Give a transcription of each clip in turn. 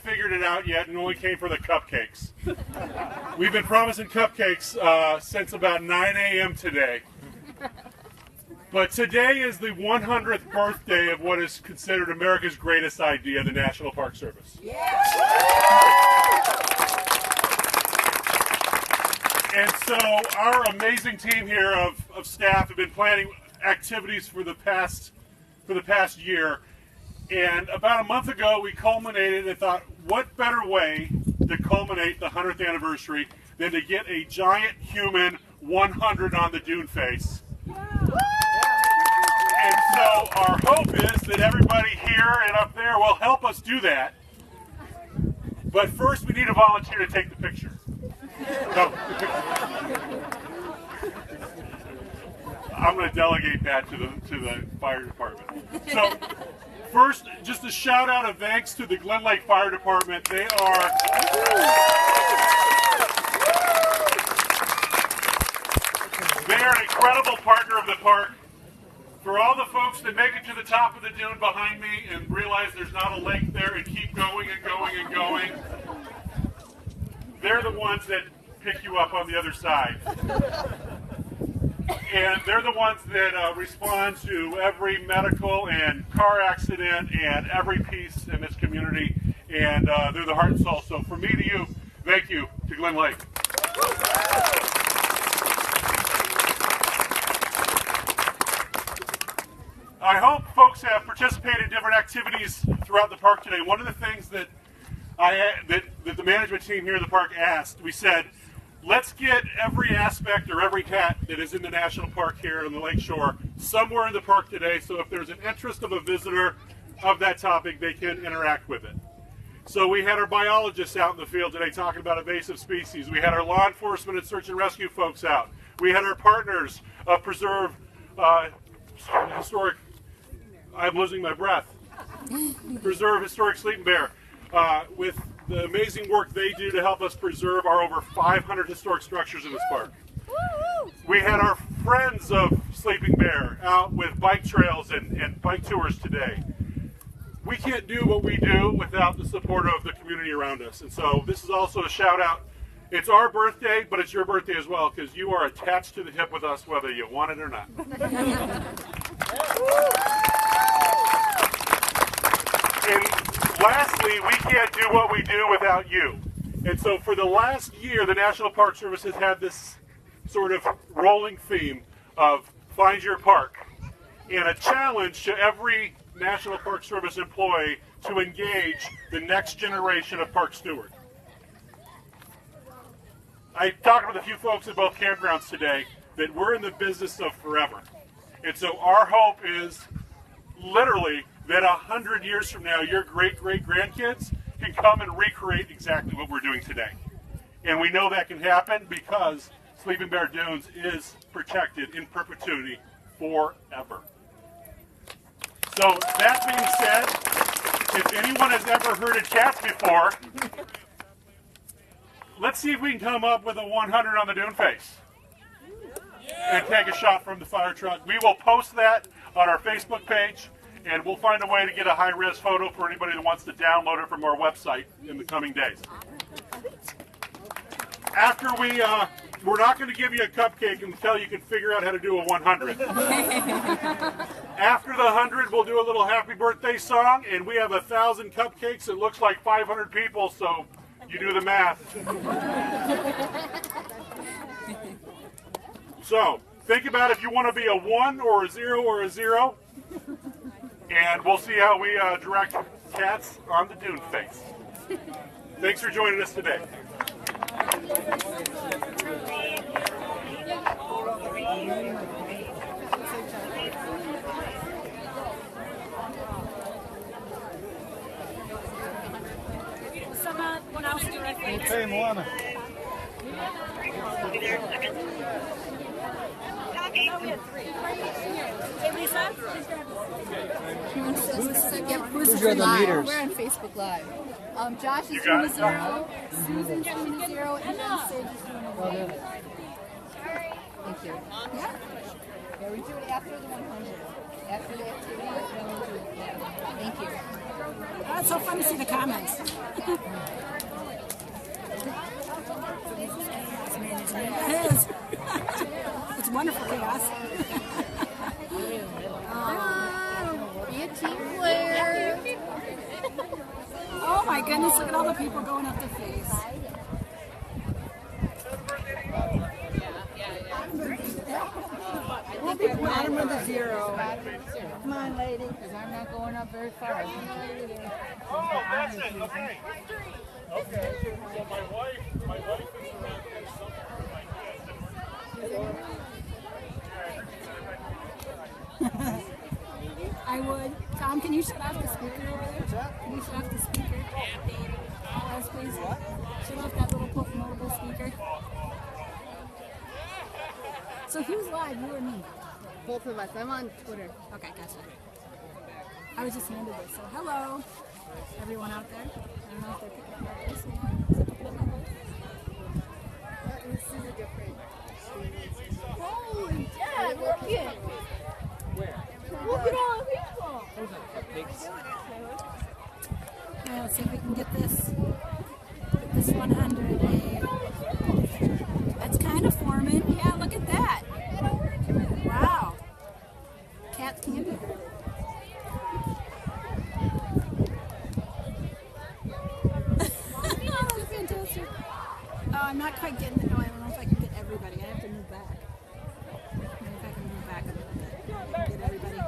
figured it out yet and only came for the cupcakes. We've been promising cupcakes since about 9 a.m. today. But today is the 100th birthday of what is considered America's greatest idea, the National Park Service. Yeah. And so our amazing team here of staff have been planning activities for the past year. And about a month ago, we culminated and thought, what better way to culminate the 100th anniversary than to get a giant human 100 on the dune face. And so our hope is that everybody here and up there will help us do that. But first, we need a volunteer to take the picture. So, I'm going to delegate that to the fire department. So, first, just a shout out of thanks to the Glen Lake Fire Department. They're an incredible partner of the park. For all the folks that make it to the top of the dune behind me and realize there's not a lake there and keep going and going and going, they're the ones that pick you up on the other side. And they're the ones that respond to every medical and car accident and every piece in this community. And they're the heart and soul. So from me to you, thank you to Glen Lake. I hope folks have participated in different activities throughout the park today. One of the things that the management team here in the park asked, we said, let's get every aspect or every hat that is in the national park here on the lake shore somewhere in the park today, so if there's an interest of a visitor of that topic, they can interact with it. So we had our biologists out in the field today talking about invasive species. We had our law enforcement and search and rescue folks out. We had our partners of Preserve Historic, I'm losing my breath, Preserve Historic Sleeping Bear, with the amazing work they do to help us preserve our over 500 historic structures in this park. We had our friends of Sleeping Bear out with bike trails and bike tours today. We can't do what we do without the support of the community around us. And so this is also a shout out. It's our birthday, but it's your birthday as well, because you are attached to the hip with us whether you want it or not. And lastly, we can't do what we do without you. And so for the last year, the National Park Service has had this sort of rolling theme of Find Your Park, and a challenge to every National Park Service employee to engage the next generation of park steward. I talked with a few folks at both campgrounds today that we're in the business of forever. And so our hope is literally that 100 years from now, your great-great-grandkids can come and recreate exactly what we're doing today. And we know that can happen because Sleeping Bear Dunes is protected in perpetuity forever. So that being said, if anyone has ever herded cats before, let's see if we can come up with a 100 on the dune face and take a shot from the fire truck. We will post that on our Facebook page, and we'll find a way to get a high-res photo for anybody that wants to download it from our website in the coming days. After we're not going to give you a cupcake until you can figure out how to do a 100. After the 100, we'll do a little happy birthday song, and we have 1,000 cupcakes. It looks like 500 people, so you do the math. So think about if you want to be a 1 or a 0 or a 0, and we'll see how we direct cats on the dune face. Thanks for joining us today. Someone else directly. Okay, Moana. Oh, we had 3. Hey, Lisa? Who's the leaders? We're on Facebook Live. Josh is You got doing it. a 0, Susan's doing a 0, and then Sid is doing a 1. Thank you. Yeah, we do it after the 100. After the activity, then we do it. Yeah. Thank you. Oh, it's so fun to see the comments. It is. It's wonderful chaos. Be a team player. Oh my goodness, look at all the people going up the face. We'll be bottom of the zero. Come on, lady. Because I'm not going up very far. Oh, that's it. Okay. Okay. So my wife is around here somewhere like this. I would. Tom, can you shut off the speaker over there? Can you shut off the speaker? Yes, please. Shut off that little mobile speaker. So who's live, you or me? Both of us. I'm on Twitter. Okay, gotcha. I was just handed this. So hello, everyone out there. I don't know if they're picking up my voice. Is it picking up my voice? This is a different. Holy Dad, look it! Where? Look at all the people! Those are cupcakes. Okay, let's see if we can get this 100. That's kind of forming. Yeah, look at that. Wow. Cat candy. Oh, that's fantastic. Oh, I'm not quite getting it. No, I don't know if I can get everybody. I have to move back. Maybe if I can move back a little bit. Get everybody.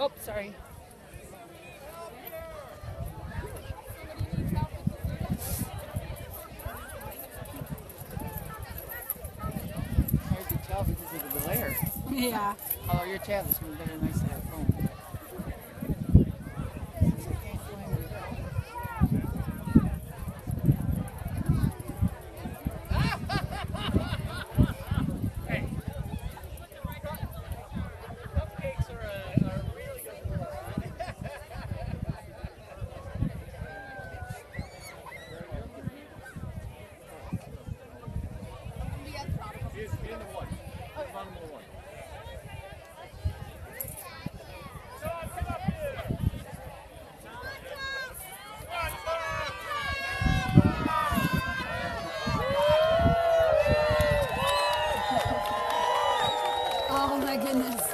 Oh, sorry. Hard to tell because of the glare. Yeah. Oh, your tablet's going to be better than my cell phone. Oh my goodness.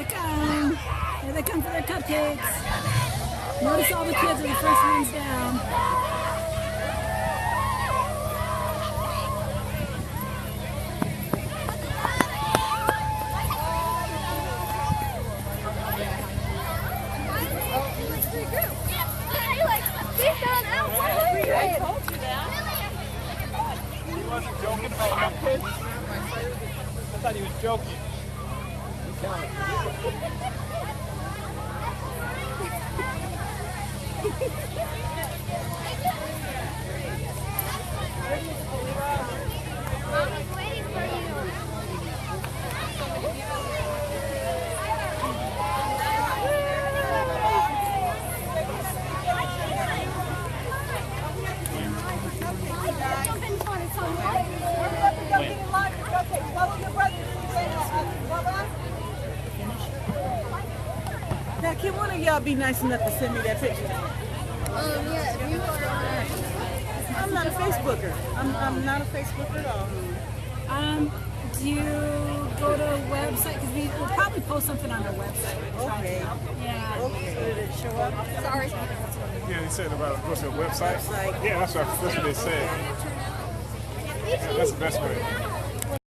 come. Here they come for their cupcakes. Notice all the kids are the first ones down. He wasn't joking about cupcakes. I thought he was joking. Mommy's waiting for you. Now, can one of y'all be nice enough to send me that picture? Yeah, if you are I'm not a Facebooker. I'm not a Facebooker at all. Do you go to a website? Because we'll probably post something on our website. Okay. Yeah. Okay. So did it show up? Sorry. Yeah, they said about go to a website. Website. Yeah, that's what they said. That's the best way.